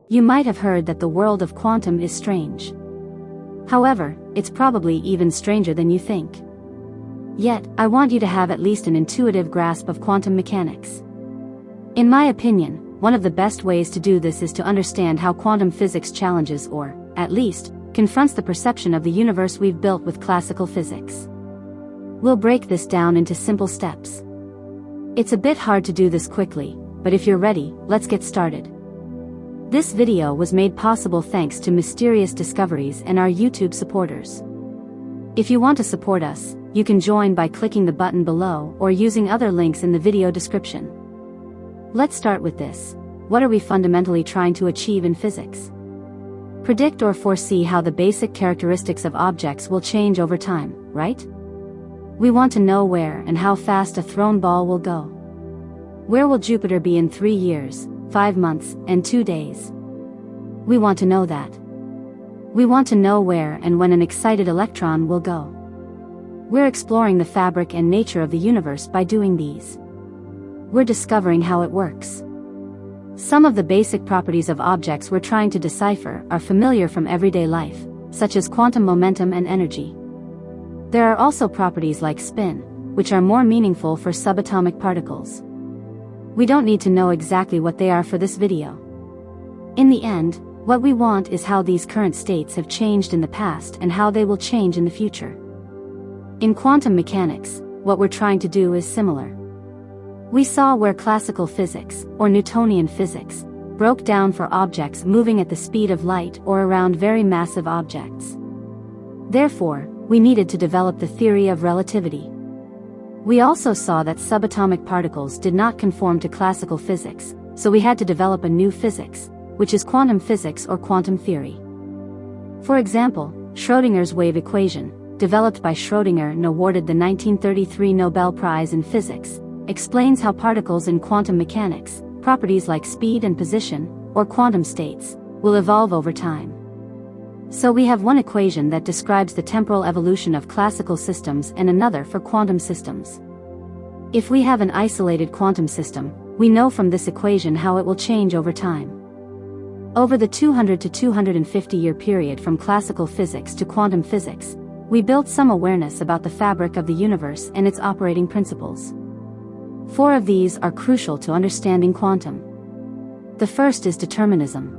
You might have heard that the world of quantum is strange. However, it's probably even stranger than you think. Yet, I want you to have at least an intuitive grasp of quantum mechanics. In my opinion, one of the best ways to do this is to understand how quantum physics challenges or, at least, confronts the perception of the universe we've built with classical physics. We'll break this down into simple steps. It's a bit hard to do this quickly, but if you're ready, let's get started. This video was made possible thanks to Mysterious Discoveries and our YouTube supporters. If you want to support us, you can join by clicking the button below or using other links in the video description. Let's start with this. What are we fundamentally trying to achieve in physics? Predict or foresee how the basic characteristics of objects will change over time, right? We want to know where and how fast a thrown ball will go. Where will Jupiter be in 3 years, 5 months, and 2 days? We want to know that. We want to know where and when an excited electron will go. We're exploring the fabric and nature of the universe by doing these. We're discovering how it works. Some of the basic properties of objects we're trying to decipher are familiar from everyday life, such as quantum momentum and energy. There are also properties like spin, which are more meaningful for subatomic particles. We don't need to know exactly what they are for this video. In the end, what we want is how these current states have changed in the past and how they will change in the future. In quantum mechanics, what we're trying to do is similar. We saw where classical physics, or Newtonian physics, broke down for objects moving at the speed of light or around very massive objects. Therefore, we needed to develop the theory of relativity. We also saw that subatomic particles did not conform to classical physics, so we had to develop a new physics, which is quantum physics or quantum theory. For example, Schrödinger's wave equation, developed by Schrödinger and awarded the 1933 Nobel Prize in Physics, explains how particles in quantum mechanics, properties like speed and position, or quantum states, will evolve over time. So we have one equation that describes the temporal evolution of classical systems and another for quantum systems. If we have an isolated quantum system, we know from this equation how it will change over time. Over the 200 to 250 year period from classical physics to quantum physics, we built some awareness about the fabric of the universe and its operating principles. 4 of these are crucial to understanding quantum. The first is determinism.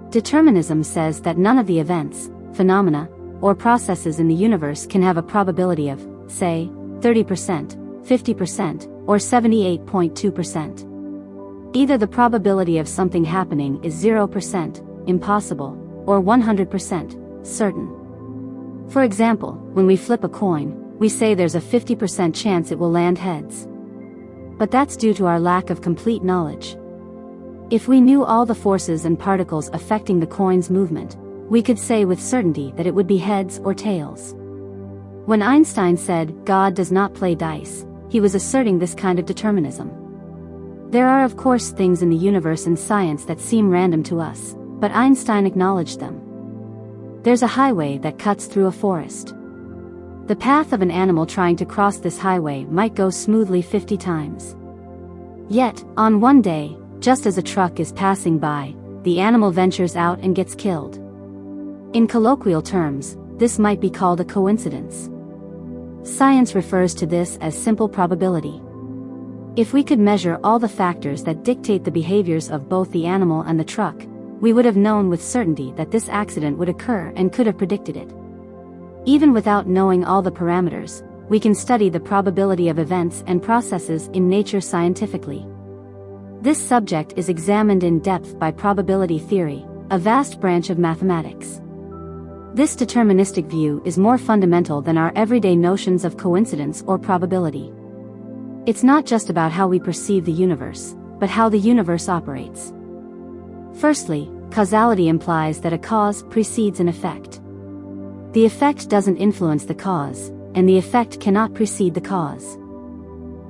Determinism says that none of the events, phenomena, or processes in the universe can have a probability of, say, 30%, 50%, or 78.2%. Either the probability of something happening is 0%, impossible, or 100%, certain. For example, when we flip a coin, we say there's a 50% chance it will land heads. But that's due to our lack of complete knowledge. If we knew all the forces and particles affecting the coin's movement, we could say with certainty that it would be heads or tails. When Einstein said, "God does not play dice," he was asserting this kind of determinism. There are of course things in the universe and science that seem random to us, but Einstein acknowledged them. There's a highway that cuts through a forest. The path of an animal trying to cross this highway might go smoothly 50 times. Yet, on one day, just as a truck is passing by, the animal ventures out and gets killed. In colloquial terms, this might be called a coincidence. Science refers to this as simple probability. If we could measure all the factors that dictate the behaviors of both the animal and the truck, we would have known with certainty that this accident would occur and could have predicted it. Even without knowing all the parameters, we can study the probability of events and processes in nature scientifically. This subject is examined in depth by probability theory, a vast branch of mathematics. This deterministic view is more fundamental than our everyday notions of coincidence or probability. It's not just about how we perceive the universe, but how the universe operates. Firstly, causality implies that a cause precedes an effect. The effect doesn't influence the cause, and the effect cannot precede the cause.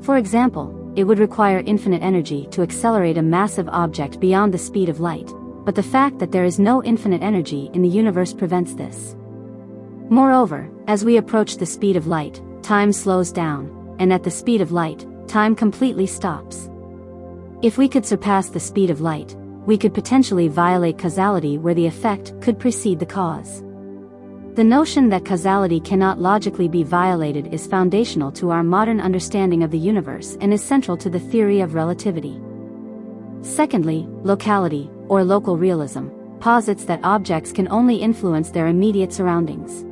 For example, it would require infinite energy to accelerate a massive object beyond the speed of light, but the fact that there is no infinite energy in the universe prevents this. Moreover, as we approach the speed of light, time slows down, and at the speed of light, time completely stops. If we could surpass the speed of light, we could potentially violate causality where the effect could precede the cause. The notion that causality cannot logically be violated is foundational to our modern understanding of the universe and is central to the theory of relativity. Secondly, locality, or local realism, posits that objects can only influence their immediate surroundings.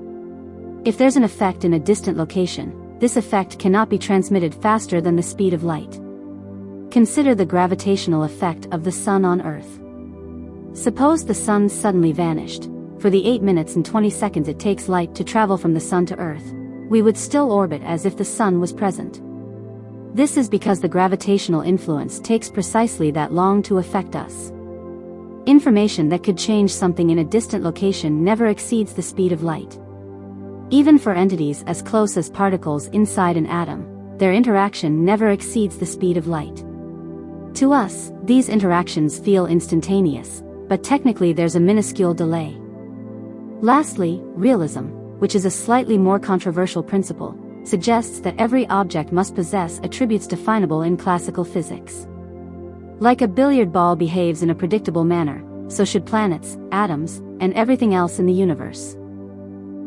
If there's an effect in a distant location, this effect cannot be transmitted faster than the speed of light. Consider the gravitational effect of the Sun on Earth. Suppose the Sun suddenly vanished. For the 8 minutes and 20 seconds it takes light to travel from the Sun to Earth, we would still orbit as if the Sun was present. This is because the gravitational influence takes precisely that long to affect us. Information that could change something in a distant location never exceeds the speed of light. Even for entities as close as particles inside an atom, their interaction never exceeds the speed of light. To us, these interactions feel instantaneous, but technically there's a minuscule delay. Lastly, realism, which is a slightly more controversial principle, suggests that every object must possess attributes definable in classical physics. Like a billiard ball behaves in a predictable manner, so should planets, atoms, and everything else in the universe.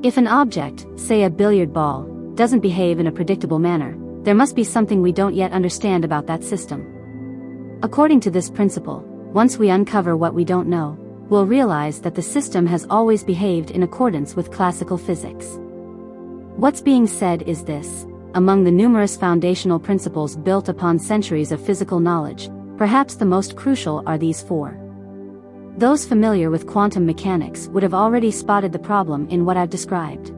If an object, say a billiard ball, doesn't behave in a predictable manner, there must be something we don't yet understand about that system. According to this principle, once we uncover what we don't know, we'll realize that the system has always behaved in accordance with classical physics. What's being said is this: among the numerous foundational principles built upon centuries of physical knowledge, perhaps the most crucial are these four. Those familiar with quantum mechanics would have already spotted the problem in what I've described.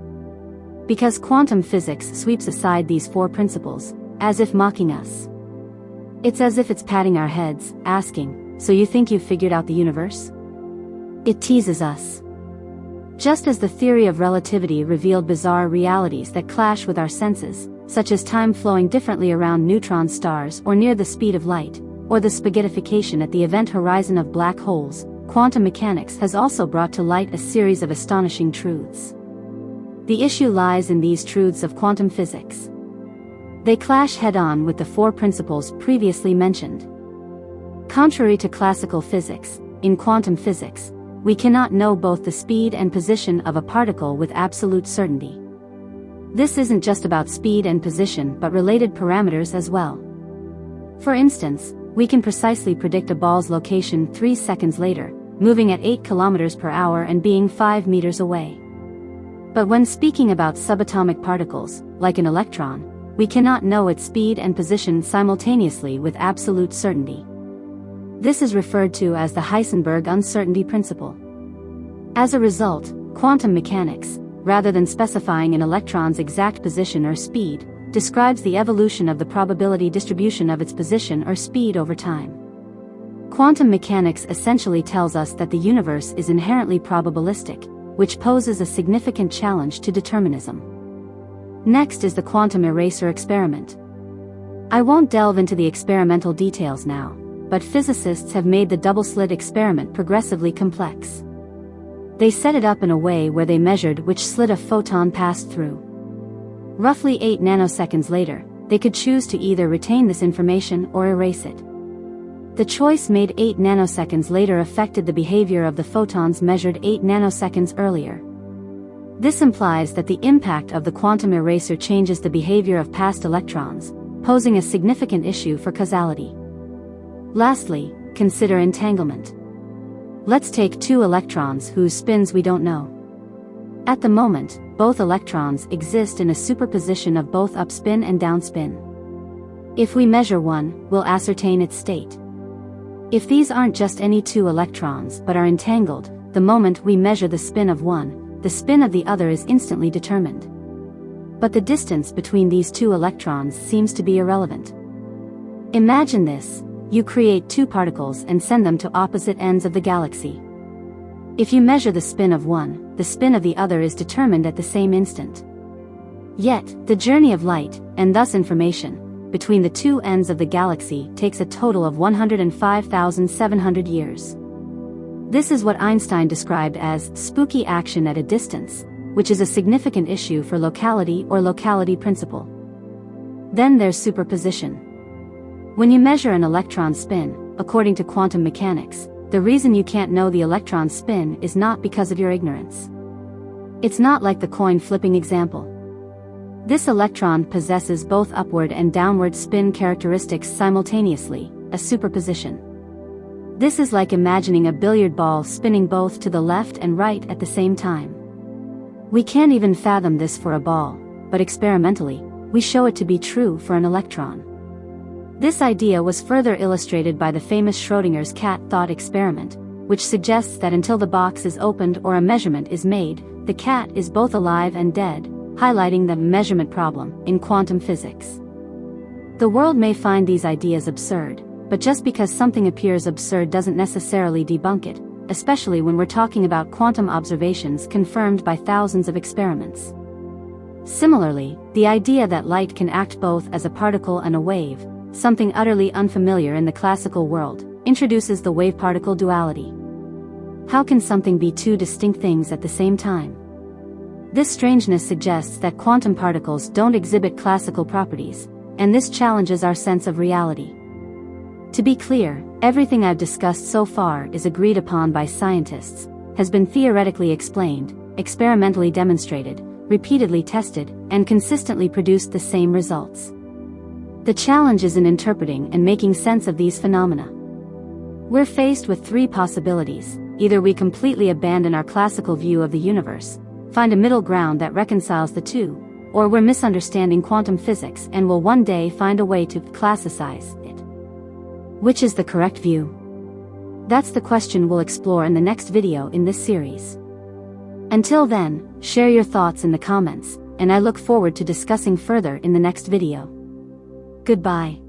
Because quantum physics sweeps aside these four principles, as if mocking us. It's as if it's patting our heads, asking, "So you think you've figured out the universe?" It teases us. Just as the theory of relativity revealed bizarre realities that clash with our senses, such as time flowing differently around neutron stars or near the speed of light, or the spaghettification at the event horizon of black holes, quantum mechanics has also brought to light a series of astonishing truths. The issue lies in these truths of quantum physics. They clash head-on with the four principles previously mentioned. Contrary to classical physics, in quantum physics, we cannot know both the speed and position of a particle with absolute certainty. This isn't just about speed and position but related parameters as well. For instance, we can precisely predict a ball's location 3 seconds later, moving at 8 kilometers per hour and being 5 meters away. But when speaking about subatomic particles, like an electron, we cannot know its speed and position simultaneously with absolute certainty. This is referred to as the Heisenberg uncertainty principle. As a result, quantum mechanics, rather than specifying an electron's exact position or speed, describes the evolution of the probability distribution of its position or speed over time. Quantum mechanics essentially tells us that the universe is inherently probabilistic, which poses a significant challenge to determinism. Next is the quantum eraser experiment. I won't delve into the experimental details now, but physicists have made the double-slit experiment progressively complex. They set it up in a way where they measured which slit a photon passed through. Roughly 8 nanoseconds later, they could choose to either retain this information or erase it. The choice made 8 nanoseconds later affected the behavior of the photons measured 8 nanoseconds earlier. This implies that the impact of the quantum eraser changes the behavior of past electrons, posing a significant issue for causality. Lastly, consider entanglement. Let's take two electrons whose spins we don't know. At the moment, both electrons exist in a superposition of both upspin and downspin. If we measure one, we'll ascertain its state. If these aren't just any two electrons but are entangled, the moment we measure the spin of one, the spin of the other is instantly determined. But the distance between these two electrons seems to be irrelevant. Imagine this: you create two particles and send them to opposite ends of the galaxy. If you measure the spin of one, the spin of the other is determined at the same instant. Yet, the journey of light, and thus information, between the two ends of the galaxy takes a total of 105,700 years. This is what Einstein described as spooky action at a distance, which is a significant issue for locality or locality principle. Then there's superposition. When you measure an electron spin, according to quantum mechanics, the reason you can't know the electron's spin is not because of your ignorance. It's not like the coin flipping example. This electron possesses both upward and downward spin characteristics simultaneously, a superposition. This is like imagining a billiard ball spinning both to the left and right at the same time. We can't even fathom this for a ball, but experimentally, we show it to be true for an electron. This idea was further illustrated by the famous Schrodinger's cat thought experiment, which suggests that until the box is opened or a measurement is made, the cat is both alive and dead, highlighting the measurement problem in quantum physics. The world may find these ideas absurd, but just because something appears absurd doesn't necessarily debunk it, especially when we're talking about quantum observations confirmed by thousands of experiments. Similarly, the idea that light can act both as a particle and a wave, something utterly unfamiliar in the classical world, introduces the wave-particle duality. How can something be two distinct things at the same time? This strangeness suggests that quantum particles don't exhibit classical properties, and this challenges our sense of reality. To be clear, everything I've discussed so far is agreed upon by scientists, has been theoretically explained, experimentally demonstrated, repeatedly tested, and consistently produced the same results. The challenge is in interpreting and making sense of these phenomena. We're faced with three possibilities: either we completely abandon our classical view of the universe, find a middle ground that reconciles the two, or we're misunderstanding quantum physics and will one day find a way to classicize it. Which is the correct view? That's the question we'll explore in the next video in this series. Until then, share your thoughts in the comments, and I look forward to discussing further in the next video. Goodbye.